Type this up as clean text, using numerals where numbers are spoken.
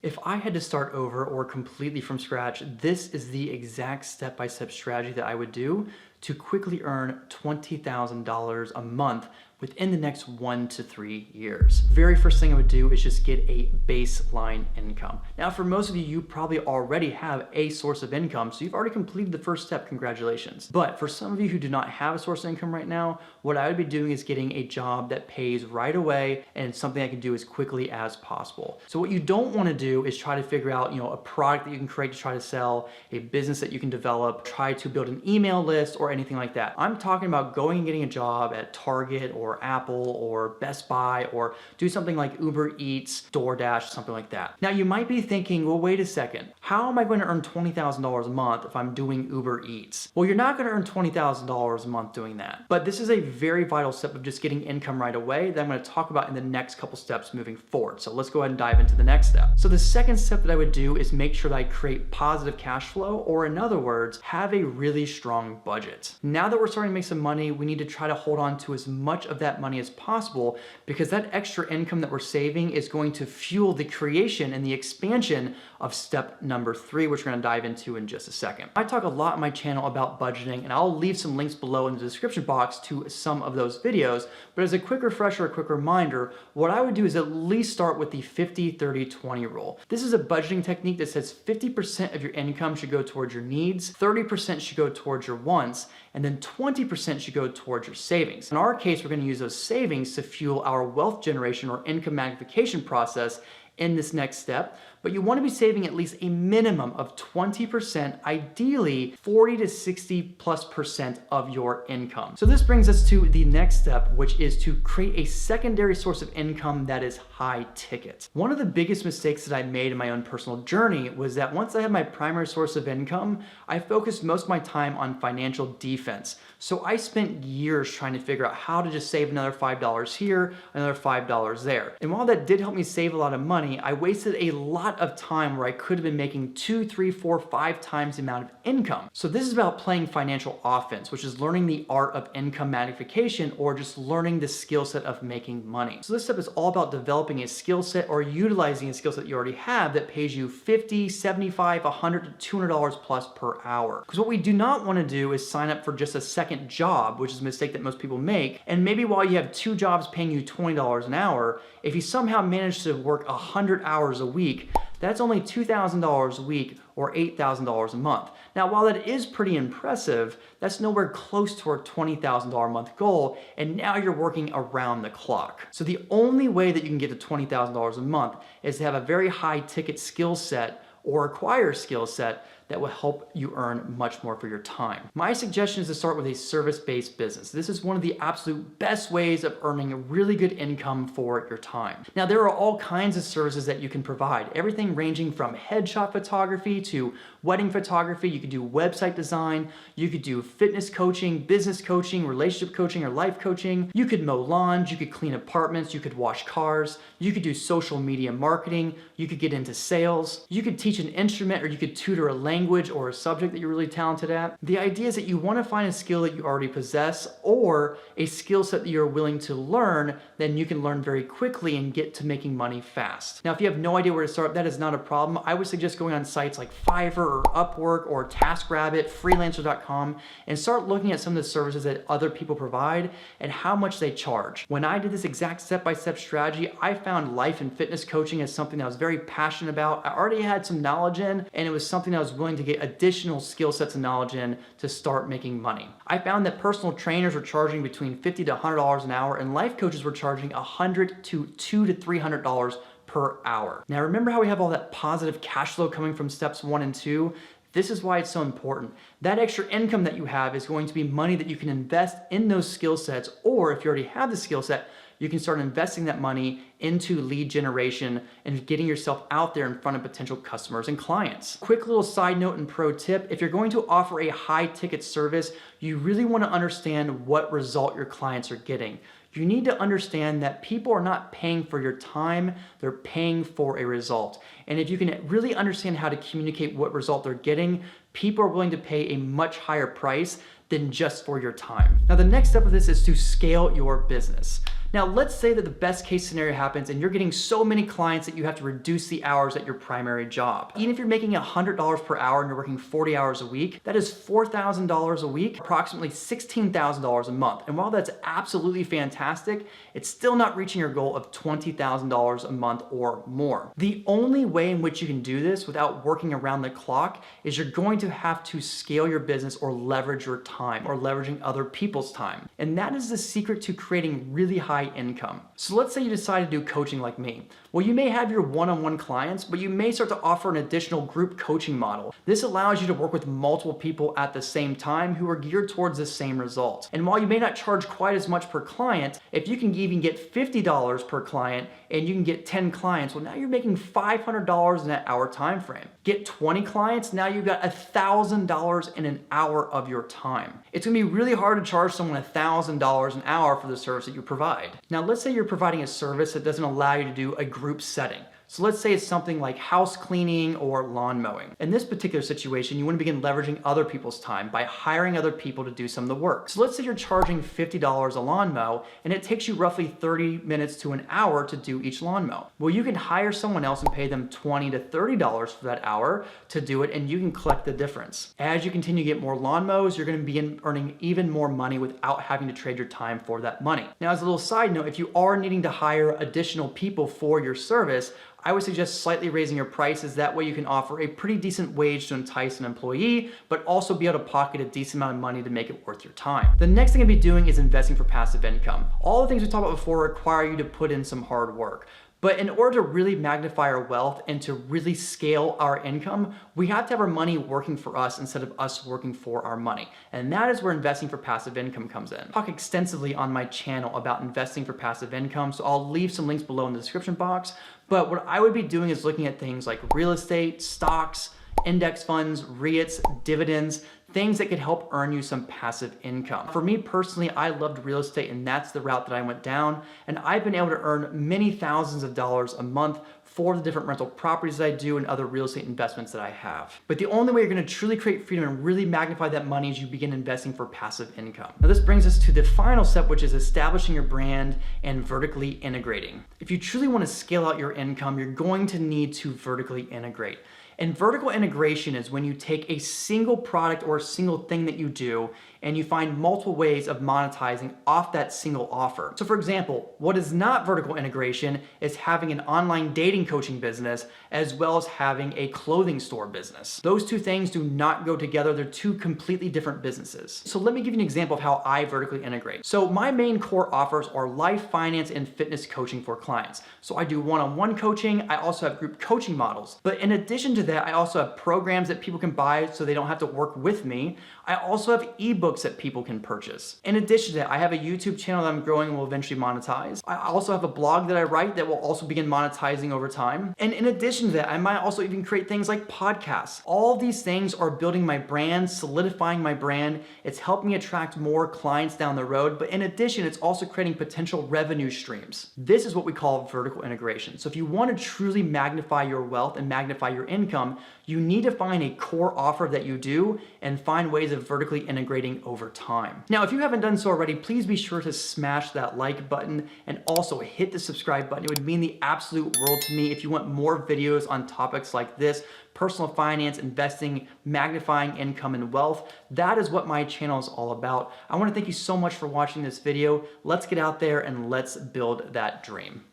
If I had to start over or completely from scratch, this is the exact step-by-step strategy that I would do to quickly earn $20,000 a month within the next 1 to 3 years. Very first thing I would do is just get a baseline income. Now, for most of you, you probably already have a source of income, so you've already completed the first step, congratulations. But for some of you who do not have a source of income right now, what I would be doing is getting a job that pays right away and something I can do as quickly as possible. So what you don't wanna do is try to figure out, a product that you can create to try to sell, a business that you can develop, try to build an email list or anything like that. I'm talking about going and getting a job at Target or Apple or Best Buy, or do something like Uber Eats, DoorDash, something like that. Now you might be thinking, well, wait a second, how am I going to earn $20,000 a month if I'm doing Uber Eats? Well, you're not going to earn $20,000 a month doing that. But this is a very vital step of just getting income right away that I'm going to talk about in the next couple steps moving forward. So let's go ahead and dive into the next step. So the second step that I would do is make sure that I create positive cash flow, or in other words, have a really strong budget. Now that we're starting to make some money, we need to try to hold on to as much of that money as possible, because that extra income that we're saving is going to fuel the creation and the expansion of step number 3, which we're going to dive into in just a second. I talk a lot on my channel about budgeting, and I'll leave some links below in the description box to some of those videos. But as a quick refresher, a quick reminder, what I would do is at least start with the 50-30-20 rule. This is a budgeting technique that says 50% of your income should go towards your needs, 30% should go towards your wants, and then 20% should go towards your savings. In our case, we're going to use those savings to fuel our wealth generation or income magnification process in this next step. But you want to be saving at least a minimum of 20%, ideally 40 to 60+% of your income. So this brings us to the next step, which is to create a secondary source of income that is high ticket. One of the biggest mistakes that I made in my own personal journey was that once I had my primary source of income, I focused most of my time on financial defense. So I spent years trying to figure out how to just save another $5 here, another $5 there. And while that did help me save a lot of money, I wasted a lot of time where I could have been making 2, 3, 4, 5 times the amount of income. So this is about playing financial offense, which is learning the art of income magnification, or just learning the skill set of making money. So this step is all about developing a skill set or utilizing a skill set you already have that pays you $50, $75, $100 to $200 plus per hour. Because what we do not want to do is sign up for just a second job, which is a mistake that most people make. And maybe while you have 2 jobs paying you $20 an hour, if you somehow manage to work 100 hours a week, that's only $2,000 a week or $8,000 a month. Now, while that is pretty impressive, that's nowhere close to our $20,000 a month goal, and now you're working around the clock. So the only way that you can get to $20,000 a month is to have a very high ticket skill set or acquire a skill set that will help you earn much more for your time. My suggestion is to start with a service-based business. This is one of the absolute best ways of earning a really good income for your time. Now, there are all kinds of services that you can provide, everything ranging from headshot photography to wedding photography. You could do website design, you could do fitness coaching, business coaching, relationship coaching, or life coaching. You could mow lawns, you could clean apartments, you could wash cars, you could do social media marketing, you could get into sales, you could teach an instrument, or you could tutor a language or a subject that you're really talented at. The idea is that you want to find a skill that you already possess, or a skill set that you're willing to learn, then you can learn very quickly and get to making money fast. Now, if you have no idea where to start, that is not a problem. I would suggest going on sites like Fiverr or Upwork or TaskRabbit, freelancer.com, and start looking at some of the services that other people provide and how much they charge. When I did this exact step-by-step strategy, I found life and fitness coaching as something that I was very passionate about. I already had some knowledge in, and it was something I was willing to get additional skill sets and knowledge in to start making money. I found that personal trainers were charging between $50 to $100 an hour, and life coaches were charging $100 to $200 to $300 per hour. Now, remember how we have all that positive cash flow coming from steps 1 and 2? This is why it's so important. That extra income that you have is going to be money that you can invest in those skill sets, or if you already have the skill set, you can start investing that money into lead generation and getting yourself out there in front of potential customers and clients. Quick little side note and pro tip, if you're going to offer a high ticket service, you really want to understand what result your clients are getting. You need to understand that people are not paying for your time, they're paying for a result. And if you can really understand how to communicate what result they're getting, people are willing to pay a much higher price than just for your time. Now, the next step of this is to scale your business. Now, let's say that the best case scenario happens and you're getting so many clients that you have to reduce the hours at your primary job. Even if you're making $100 per hour and you're working 40 hours a week, that is $4,000 a week, approximately $16,000 a month. And while that's absolutely fantastic, it's still not reaching your goal of $20,000 a month or more. The only way in which you can do this without working around the clock is you're going to have to scale your business or leverage your time or leveraging other people's time. And that is the secret to creating really high income. So let's say you decide to do coaching like me. Well, you may have your one-on-one clients, but you may start to offer an additional group coaching model. This allows you to work with multiple people at the same time who are geared towards the same result. And while you may not charge quite as much per client, if you can even get $50 per client and you can get 10 clients, well, now you're making $500 in that hour time frame. Get 20 clients, now you've got $1,000 in an hour of your time. It's gonna be really hard to charge someone $1,000 an hour for the service that you provide. Now, let's say you're providing a service that doesn't allow you to do a group setting. So let's say it's something like house cleaning or lawn mowing. In this particular situation, you want to begin leveraging other people's time by hiring other people to do some of the work. So let's say you're charging $50 a lawn mow and it takes you roughly 30 minutes to an hour to do each lawn mow. Well, you can hire someone else and pay them $20 to $30 for that hour to do it, and you can collect the difference. As you continue to get more lawn mows, you're going to begin earning even more money without having to trade your time for that money. Now, as a little side note, if you are needing to hire additional people for your service, I would suggest slightly raising your prices. That way you can offer a pretty decent wage to entice an employee, but also be able to pocket a decent amount of money to make it worth your time. The next thing I'd be doing is investing for passive income. All the things we talked about before require you to put in some hard work. But in order to really magnify our wealth and to really scale our income, we have to have our money working for us instead of us working for our money. And that is where investing for passive income comes in. I talk extensively on my channel about investing for passive income, so I'll leave some links below in the description box. But what I would be doing is looking at things like real estate, stocks, index funds, REITs, dividends, things that could help earn you some passive income. For me personally, I loved real estate and that's the route that I went down. And I've been able to earn many thousands of dollars a month for the different rental properties that I do and other real estate investments that I have. But the only way you're gonna truly create freedom and really magnify that money is you begin investing for passive income. Now this brings us to the final step, which is establishing your brand and vertically integrating. If you truly wanna scale out your income, you're going to need to vertically integrate. And vertical integration is when you take a single product or a single thing that you do and you find multiple ways of monetizing off that single offer. So for example, what is not vertical integration is having an online dating coaching business as well as having a clothing store business. Those two things do not go together. They're two completely different businesses. So let me give you an example of how I vertically integrate. So my main core offers are life, finance, and fitness coaching for clients. So I do one-on-one coaching. I also have group coaching models. But in addition to that, I also have programs that people can buy so they don't have to work with me. I also have ebooks that people can purchase. In addition to that, I have a YouTube channel that I'm growing and will eventually monetize. I also have a blog that I write that will also begin monetizing over time. And in addition to that, I might also even create things like podcasts. All of these things are building my brand, solidifying my brand. It's helping me attract more clients down the road. But in addition, it's also creating potential revenue streams. This is what we call vertical integration. So if you want to truly magnify your wealth and magnify your income, you need to find a core offer that you do and find ways of vertically integrating over time. Now, if you haven't done so already, please be sure to smash that like button and also hit the subscribe button. It would mean the absolute world to me if you want more videos on topics like this, personal finance, investing, magnifying income and wealth. That is what my channel is all about. I want to thank you so much for watching this video. Let's get out there and let's build that dream.